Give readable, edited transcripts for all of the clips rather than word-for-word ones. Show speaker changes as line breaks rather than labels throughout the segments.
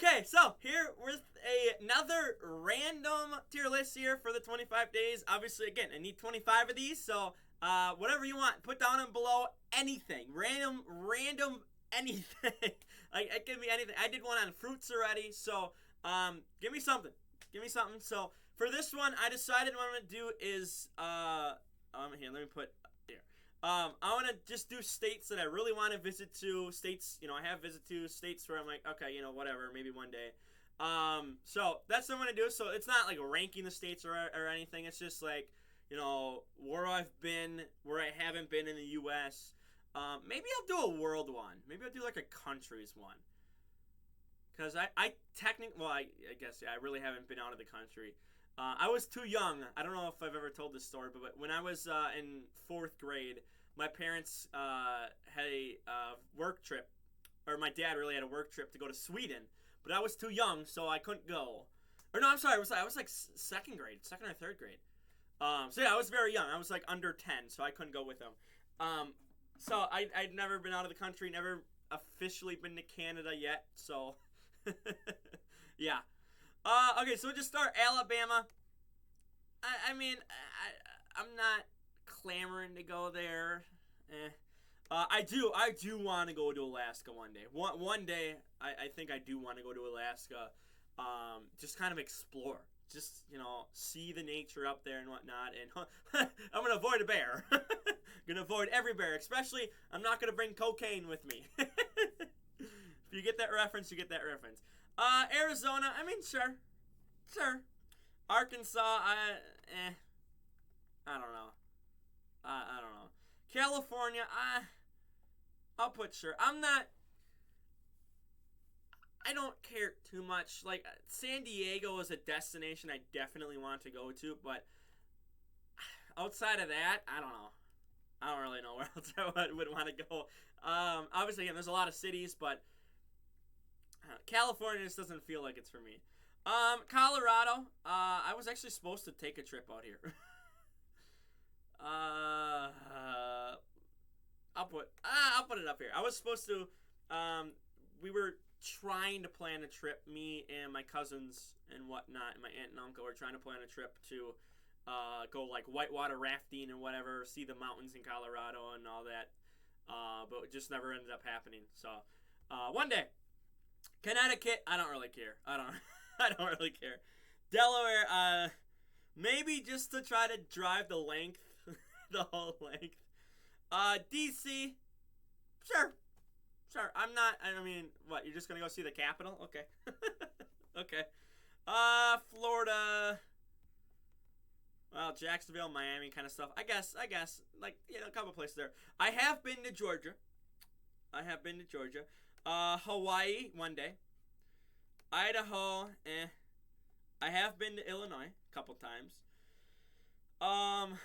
Okay, so here with another random tier list here for the 25 days. Obviously, again, I need 25 of these, so whatever you want, put down and below anything. Random anything. It can be anything. I did one on fruits already, so give me something. Give me something. So for this one, I decided what I'm going to do is, here, let me put, here. I want to just do states that I really want to visit to. States, I have visited to. States where I'm like, okay, whatever, maybe one day. So that's what I'm going to do. So it's not like ranking the states or anything. It's just like, where I've been, where I haven't been in the U.S. Maybe I'll do a world one. Maybe I'll do like a countries one. Because I guess, I really haven't been out of the country. I was too young. I don't know if I've ever told this story, but when I was in 4th grade, my parents had a work trip, or my dad really had a work trip to go to Sweden, but I was too young, so I couldn't go. Or no, I'm sorry, I was like 2nd or 3rd grade. So yeah, I was very young. I was like under 10, so I couldn't go with them. So I'd never been out of the country, never officially been to Canada yet, so yeah. Okay, so we'll just start Alabama. I'm not clamoring to go there. I do want to go to Alaska one day. One day, I think I do want to go to Alaska. Just kind of explore. Just, see the nature up there and whatnot. And I'm going to avoid a bear. Going to avoid every bear. Especially, I'm not going to bring cocaine with me. If you get that reference, you get that reference. Arizona, sure. Arkansas, I don't know. I don't know. California, I'll put sure. I don't care too much. Like, San Diego is a destination I definitely want to go to, but outside of that, I don't know. I don't really know where else I would want to go. Obviously, again, there's a lot of cities, but California just doesn't feel like it's for me. Colorado. I was actually supposed to take a trip out here. I'll put it up here. I was supposed to. We were trying to plan a trip. Me and my cousins and whatnot, and my aunt and uncle were trying to plan a trip to go like whitewater rafting and whatever, see the mountains in Colorado and all that. But it just never ended up happening. So one day. Connecticut, I don't really care. I don't really care. Delaware, maybe just to try to drive the length, the whole length. DC, sure. I'm not. What? You're just gonna go see the Capitol? Okay. Okay. Florida. Well, Jacksonville, Miami, kind of stuff. I guess. Like, a couple places there. I have been to Georgia. Hawaii, one day. Idaho, I have been to Illinois a couple times. I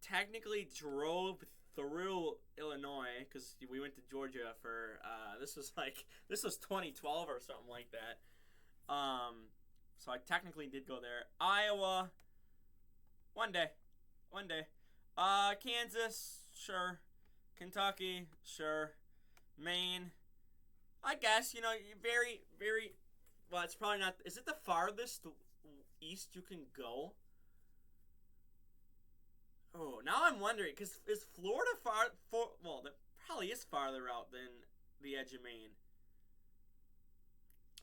technically drove through Illinois because we went to Georgia for this was 2012 or something like that. So I technically did go there. Iowa, one day. Kansas, sure. Kentucky, sure. Maine, I guess, very, very, well, it's probably not, is it the farthest east you can go? Oh, now I'm wondering, because is Florida that probably is farther out than the edge of Maine.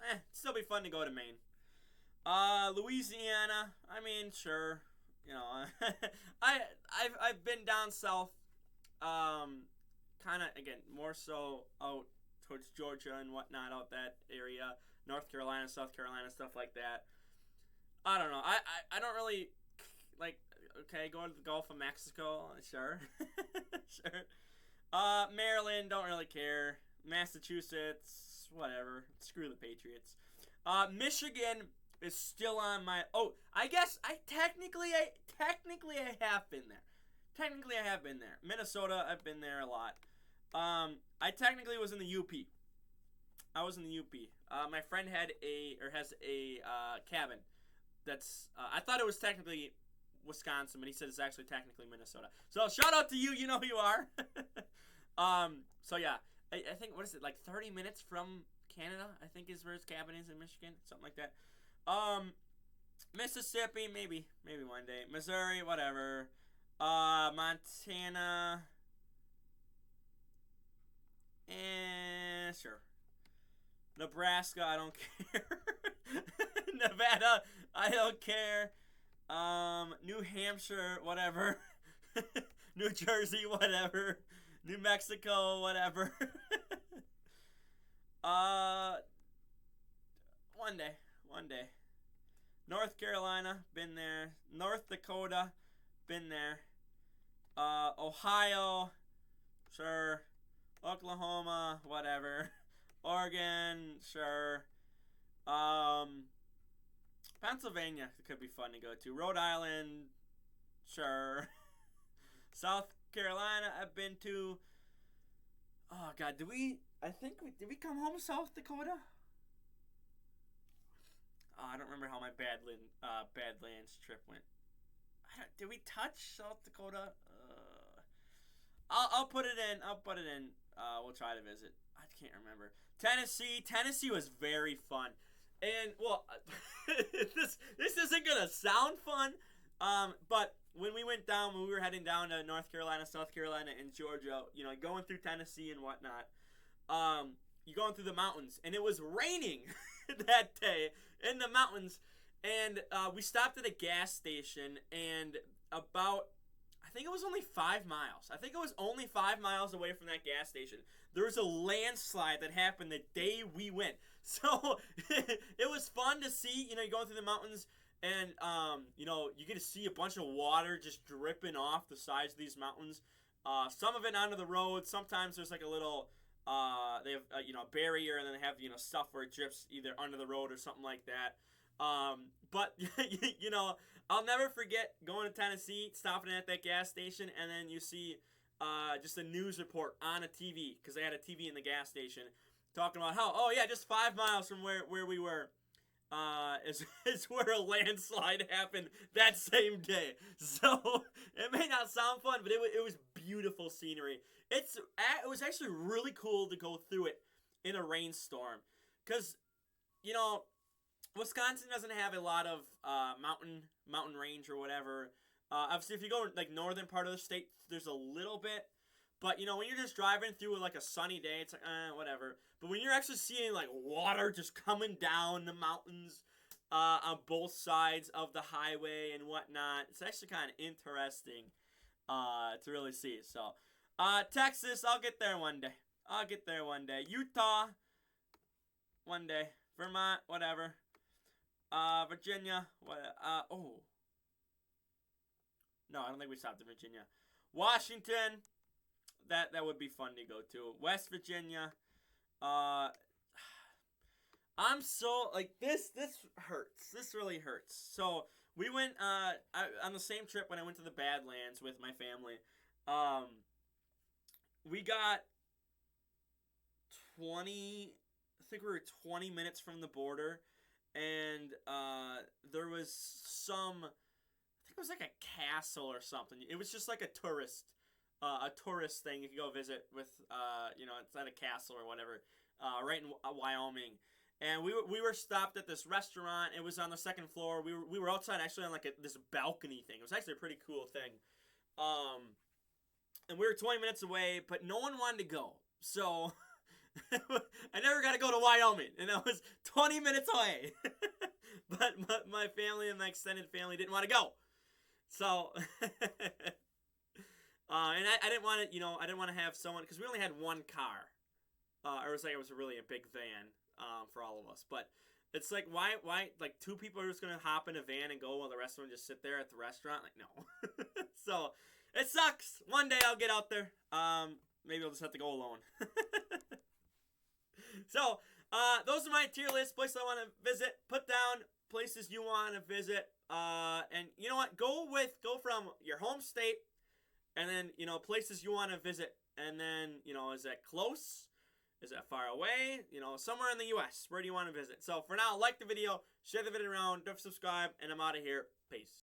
It'd still be fun to go to Maine. Louisiana, sure, I've been down south, kind of, again, more so out towards Georgia and whatnot, out that area, North Carolina, South Carolina, stuff like that. I don't know. I don't really, like, okay, going to the Gulf of Mexico, sure. Sure. Maryland, don't really care. Massachusetts, whatever. Screw the Patriots. Michigan is still on my, I guess, technically I have been there. Minnesota, I've been there a lot. I technically was in the UP. I was in the UP. My friend has a cabin. That's I thought it was technically Wisconsin, but he said it's actually technically Minnesota. So shout out to you. You know who you are. So yeah, I think, what is it, like 30 minutes from Canada, I think is where his cabin is in Michigan, something like that. Mississippi, maybe one day. Missouri, whatever. Montana, sure. Nebraska, I don't care. Nevada, I don't care. New Hampshire, whatever. New Jersey, whatever. New Mexico, whatever. One day. North Carolina, been there. North Dakota, been there. Ohio, sure. Oklahoma, whatever. Oregon, sure. Pennsylvania could be fun to go to. Rhode Island, sure. South Carolina, I've been to. Oh God, did we come home South Dakota? Oh, I don't remember how my Badlands trip went. Did we touch South Dakota? I'll put it in. We'll try to visit. I can't remember. Tennessee was very fun, and well, this isn't gonna sound fun, but when we were heading down to North Carolina, South Carolina, and Georgia, going through Tennessee and whatnot, you're going through the mountains, and it was raining that day in the mountains, and we stopped at a gas station, and I think it was only 5 miles. I think it was only 5 miles away from that gas station. There was a landslide that happened the day we went. So it was fun to see, you're going through the mountains, and, you get to see a bunch of water just dripping off the sides of these mountains. Some of it onto the road. Sometimes there's like a little, they have, a barrier, and then they have, stuff where it drips either under the road or something like that. But, I'll never forget going to Tennessee, stopping at that gas station, and then you see just a news report on a TV, because they had a TV in the gas station, talking about how, just 5 miles from where we were, is where a landslide happened that same day. So, it may not sound fun, but it was beautiful scenery. It was actually really cool to go through it in a rainstorm, because, Wisconsin doesn't have a lot of mountain range or whatever. Obviously, if you go like northern part of the state, there's a little bit. But when you're just driving through like a sunny day, it's like whatever. But when you're actually seeing like water just coming down the mountains on both sides of the highway and whatnot, it's actually kind of interesting to really see. So Texas, I'll get there one day. Utah, one day. Vermont, whatever. Virginia, no, I don't think we stopped in Virginia. Washington, that would be fun to go to. West Virginia, I'm so, like, this hurts. This really hurts. So, we went, on the same trip when I went to the Badlands with my family, we got 20, I think we were 20 minutes from the border, and there was some, I think it was like a castle or something. It was just like a tourist thing you could go visit with, it's at a castle or whatever, right in Wyoming. And we were stopped at this restaurant. It was on the second floor. We were outside actually on like this balcony thing. It was actually a pretty cool thing. And we were 20 minutes away, but no one wanted to go. So I never got to go to Wyoming, and I was 20 minutes away. but my family and my extended family didn't want to go. So, and I didn't want to, I didn't want to have someone, because we only had one car. It was really a big van for all of us. But it's like, why, like, two people are just going to hop in a van and go while the rest of them just sit there at the restaurant? Like, no. So, it sucks. One day I'll get out there. Maybe I'll just have to go alone. So, those are my tier list, places I want to visit. Put down places you want to visit. And you know what? Go from your home state, and then, places you want to visit. And then, is that close? Is that far away? Somewhere in the U.S. Where do you want to visit? So, for now, like the video, share the video around, don't subscribe, and I'm out of here. Peace.